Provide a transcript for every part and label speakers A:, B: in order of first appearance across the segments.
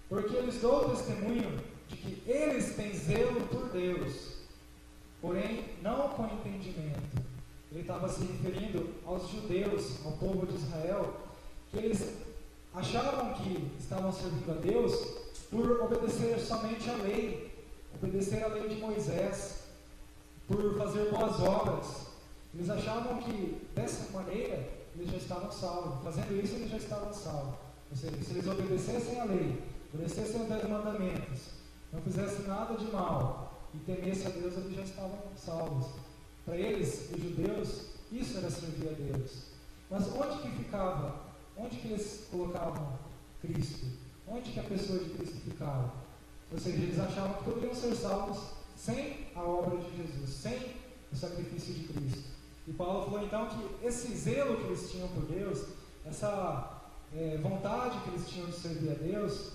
A: Porque eles dão testemunho de que eles têm zelo por Deus, porém não com entendimento. Ele estava se referindo aos judeus, ao povo de Israel, que eles achavam que estavam servindo a Deus por obedecer somente a lei, obedecer a lei de Moisés, por fazer boas obras. Eles achavam que dessa maneira eles já estavam salvos. Fazendo isso eles já estavam salvos. Ou seja, se eles obedecessem a lei, obedecessem os 10 mandamentos, não fizessem nada de mal e temessem a Deus, eles já estavam salvos. Para eles, os judeus, isso era servir a Deus. Mas onde que ficava? Onde que eles colocavam Cristo? Onde que a pessoa de Cristo ficava? Ou seja, eles achavam que poderiam ser salvos sem a obra de Jesus, sem o sacrifício de Cristo. E Paulo falou então que esse zelo que eles tinham por Deus, essa vontade que eles tinham de servir a Deus,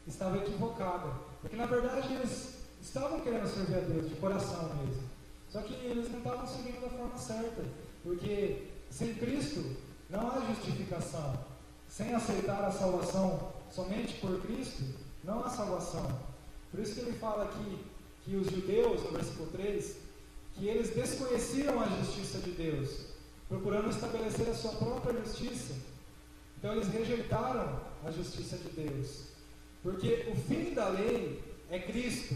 A: estava equivocada. Porque na verdade eles estavam querendo servir a Deus de coração mesmo. Só que eles não estavam seguindo da forma certa. Porque sem Cristo não há justificação. Sem aceitar a salvação somente por Cristo, não há salvação. Por isso que ele fala aqui que os judeus, no versículo 3, que eles desconheciam a justiça de Deus, procurando estabelecer a sua própria justiça. Então eles rejeitaram a justiça de Deus. Porque o fim da lei é Cristo,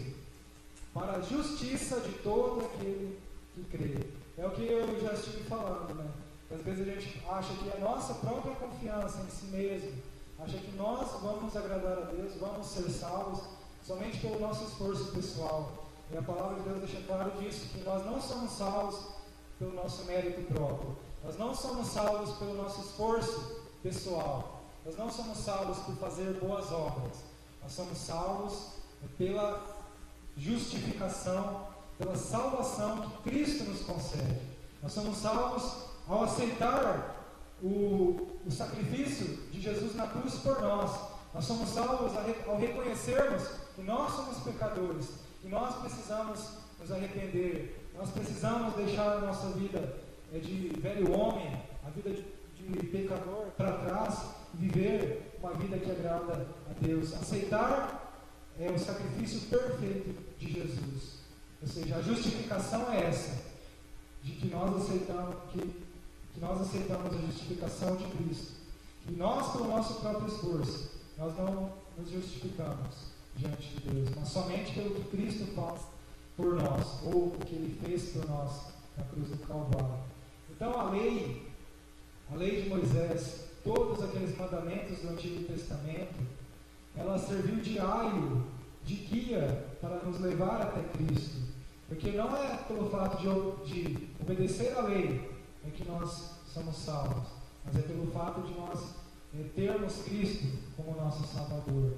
A: para a justiça de todo aquele que crê. É o que eu já estive falando, né? Às vezes a gente acha que a nossa própria confiança em si mesmo, acha que nós vamos agradar a Deus, vamos ser salvos somente pelo nosso esforço pessoal. E a palavra de Deus deixa claro disso, que nós não somos salvos pelo nosso mérito próprio. Nós não somos salvos pelo nosso esforço pessoal. Nós não somos salvos por fazer boas obras. Nós somos salvos pela justificação, pela salvação que Cristo nos concede. Nós somos salvos ao aceitar o sacrifício de Jesus na cruz por nós. Nós somos salvos ao reconhecermos que nós somos pecadores, que nós precisamos nos arrepender, nós precisamos deixar a nossa vida de velho homem, a vida de pecador para trás e viver uma vida que agrada a Deus. Aceitar o sacrifício perfeito de Jesus. Ou seja, a justificação é essa, de que nós aceitamos a justificação de Cristo. E nós, pelo nosso próprio esforço, nós não nos justificamos diante de Deus, mas somente pelo que Cristo faz por nós, ou o que Ele fez por nós na cruz do Calvário. Então a lei de Moisés, todos aqueles mandamentos do Antigo Testamento, ela serviu de aio, de guia para nos levar até Cristo. Porque não é pelo fato de obedecer a lei é que nós somos salvos, mas é pelo fato de nós termos Cristo como nosso Salvador,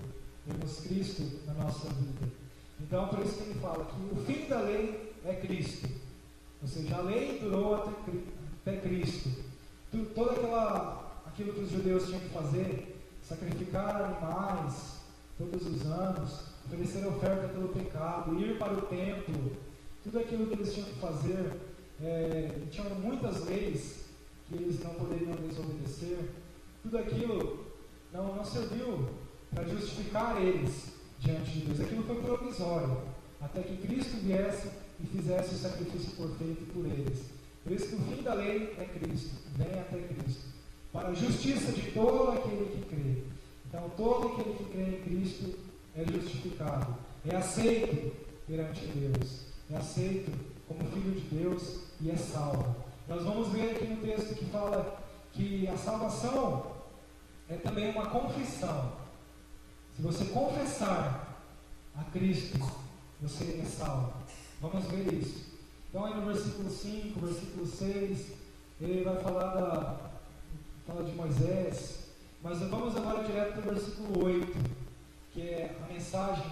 A: termos Cristo na nossa vida. Então, por isso que ele fala que o fim da lei é Cristo. Ou seja, a lei durou até Cristo. Aquilo que os judeus tinham que fazer, sacrificar animais todos os anos, oferecer oferta pelo pecado, ir para o templo, tudo aquilo que eles tinham que fazer, tinham muitas leis que eles não poderiam desobedecer. Tudo aquilo não serviu para justificar eles diante de Deus. Aquilo foi provisório, até que Cristo viesse e fizesse o sacrifício perfeito por eles. Por isso que o fim da lei é Cristo, vem até Cristo, para a justiça de todo aquele que crê. Então, todo aquele que crê em Cristo é justificado, é aceito perante Deus, é aceito como filho de Deus e é salvo. Nós vamos ver aqui no texto que fala que a salvação é também uma confissão. Se você confessar a Cristo, você é salvo. Vamos ver isso. Então aí no versículo 5, versículo 6, ele vai falar de Moisés, mas vamos agora direto para o versículo 8, que é a mensagem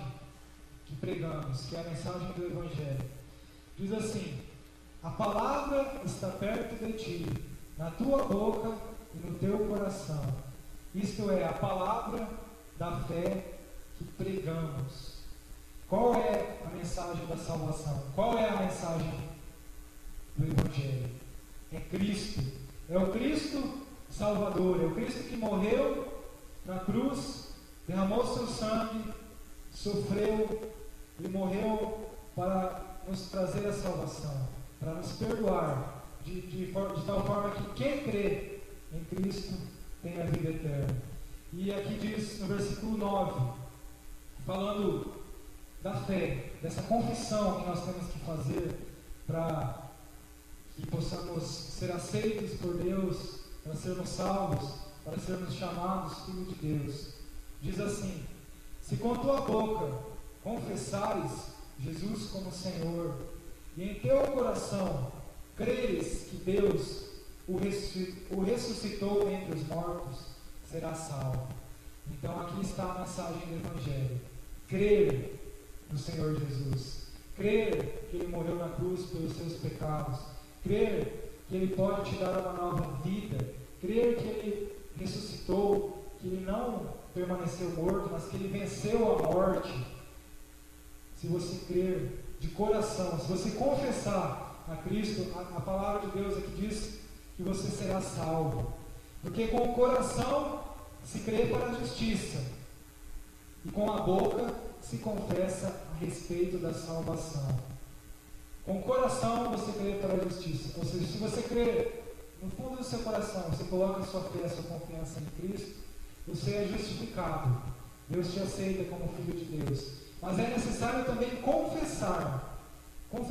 A: que pregamos, que é a mensagem do Evangelho. Diz assim: a palavra está perto de ti, na tua boca e no teu coração. Isto é, a palavra da fé que pregamos. Qual é a mensagem da salvação? Qual é a mensagem do Evangelho? É Cristo. É o Cristo Salvador. É o Cristo que morreu na cruz derramou seu sangue, sofreu, Ele morreu para nos trazer a salvação, para nos perdoar, de tal forma que quem crê em Cristo tem a vida eterna. E aqui diz no versículo 9, falando da fé, dessa confissão que nós temos que fazer para que possamos ser aceitos por Deus, para sermos salvos, para sermos chamados filhos de Deus. Diz assim: se com tua boca confessares Jesus como Senhor, e em teu coração creres que Deus o ressuscitou entre os mortos, serás salvo. Então aqui está a mensagem do Evangelho: crer no Senhor Jesus, crer que Ele morreu na cruz pelos seus pecados, crer que Ele pode te dar uma nova vida, crer que Ele ressuscitou, que Ele não permaneceu morto, mas que Ele venceu a morte. Se você crer de coração, se você confessar a Cristo, a palavra de Deus aqui diz que você será salvo. Porque com o coração se crê para a justiça, e com a boca se confessa a respeito da salvação. Com o coração você crê para a justiça, ou seja, se você crê no fundo do seu coração, você coloca a sua fé, a sua confiança em Cristo, você é justificado. Deus te aceita como filho de Deus. Mas é necessário também confessar com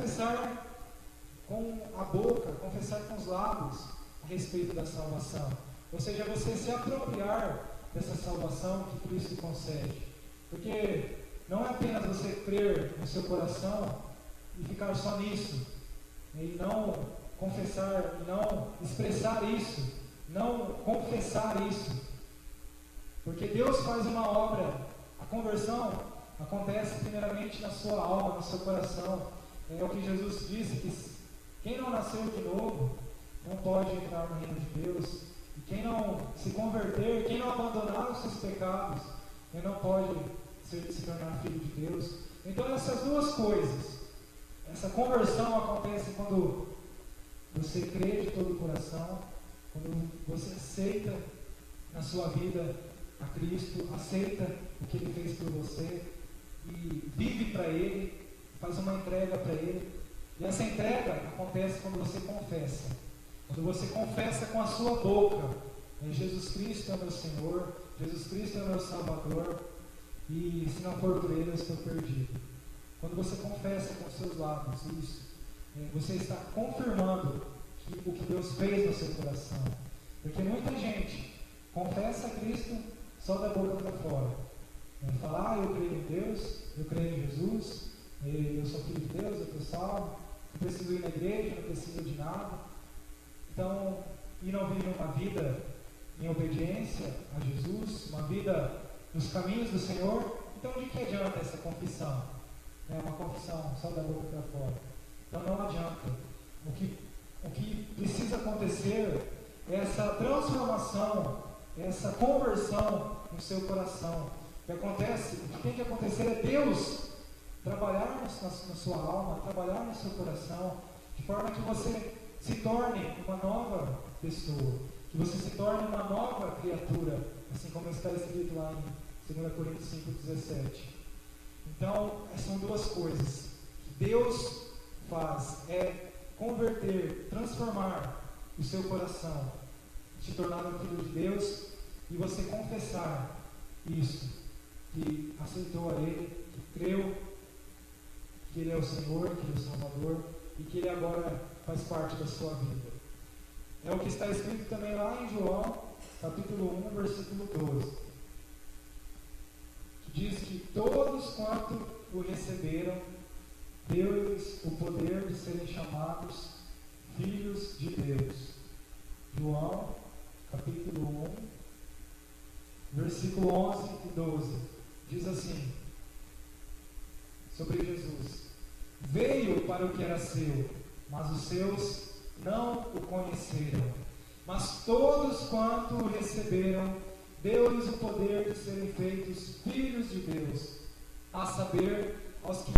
A: a boca, confessar com os lábios a respeito da salvação. Ou seja, você se apropriar dessa salvação que Cristo concede. Porque não é apenas você crer no seu coração e ficar só nisso, e não confessar, e não expressar isso, não confessar isso. Porque Deus faz uma obra, a conversão acontece primeiramente na sua alma, no seu coração. É o que Jesus disse, que quem não nasceu de novo não pode entrar no reino de Deus. E quem não se converter, quem não abandonar os seus pecados, ele não pode se tornar filho de Deus. Então essas duas coisas, essa conversão acontece quando você crê de todo o coração, quando você aceita na sua vida a Cristo, aceita o que Ele fez por você e vive para Ele, faz uma entrega para Ele. E essa entrega acontece quando você confessa. Quando você confessa com a sua boca: Jesus Cristo é meu Senhor, Jesus Cristo é meu Salvador, e se não for por Ele eu estou perdido. Quando você confessa com os seus lábios isso, você está confirmando o que Deus fez no seu coração. Porque muita gente confessa a Cristo só da boca para fora. Fala: eu creio em Deus, eu creio em Jesus, eu sou filho de Deus, eu estou salvo, não preciso ir na igreja, não preciso de nada. Então, e não vive uma vida em obediência a Jesus, uma vida nos caminhos do Senhor. Então, de que adianta essa confissão? É uma confissão só da boca para fora. Então, não adianta. O que precisa acontecer é essa transformação, essa conversão no seu coração. O que tem que acontecer é Deus trabalhar na sua alma, trabalhar no seu coração, de forma que você se torne uma nova pessoa, que você se torne uma nova criatura, assim como está escrito lá em 2 Coríntios 5,17. Então, são duas coisas que Deus faz: é converter, transformar o seu coração, se tornar um filho de Deus, e você confessar isso, que aceitou a Ele, que creu que Ele é o Senhor, que Ele é o Salvador, e que Ele agora faz parte da sua vida. É o que está escrito também lá em João, capítulo 1, versículo 12, que diz que todos quanto o receberam, deu-lhes o poder de serem chamados filhos de Deus. João, capítulo 1, versículo 11 e 12, diz assim, sobre Jesus: veio para o que era seu, mas os seus não o conheceram. Mas todos quanto o receberam, deu-lhes o poder de serem feitos filhos de Deus, a saber, aos que